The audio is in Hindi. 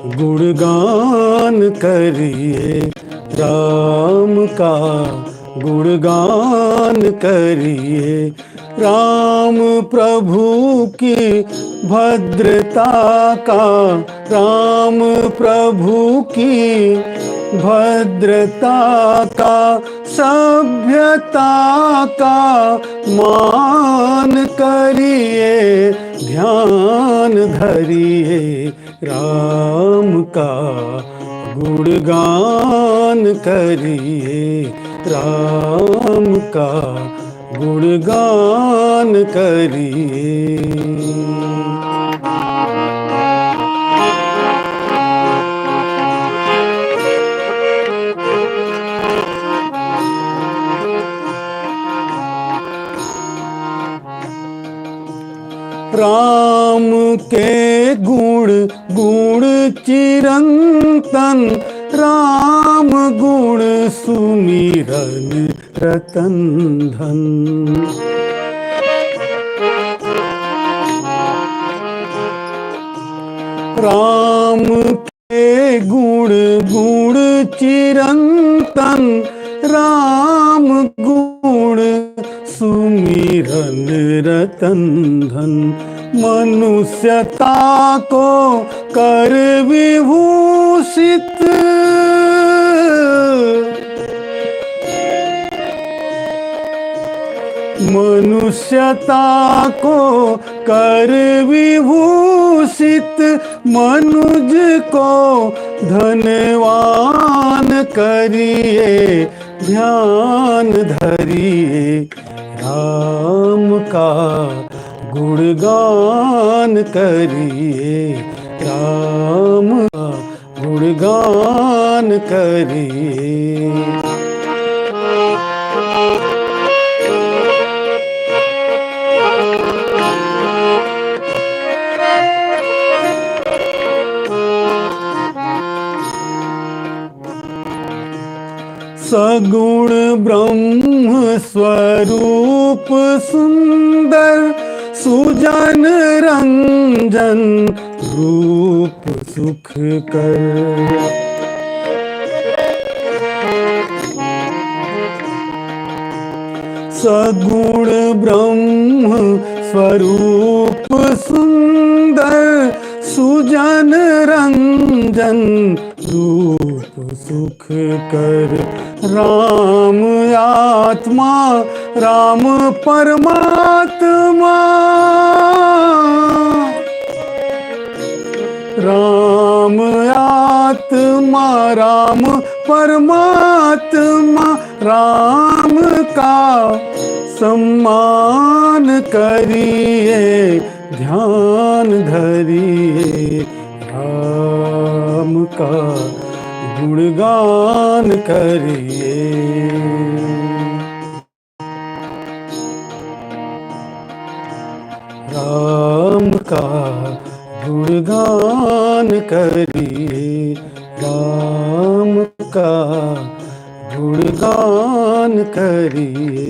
गुणगान करिए, राम का गुणगान करिए। राम प्रभु की भद्रता का, राम प्रभु की भद्रता का, सभ्यता का मान करिए, ध्यान धरिए। राम का गुणगान करिए, राम का गुणगान करिए। राम के गुण गुण चिरंतन, राम गुण सुमिरन रतन धन। राम के गुण गुण चिरंतन, राम गुण सुमिरन रतन धन। मनुष्यता को कर विभूषित, मनुष्यता को कर विभूषित, मनुज को धनवान करिए, ध्यान धरिए। राम का गुणगान करिए, राम का गुणगान करिए। सगुण ब्रह्म स्वरूप सुंदर, सुजन रंजन रूप सुख कर। सगुण ब्रह्म स्वरूप सुंदर, सुजन रंजन रूप सुख कर। राम आत्मा राम परमात्मा, राम आत्मा राम परमात्मा, राम का सम्मान करिए, ध्यान धरिए। राम का गुणगान करिए। राम का गुणगान करिए, राम का गुणगान करिए।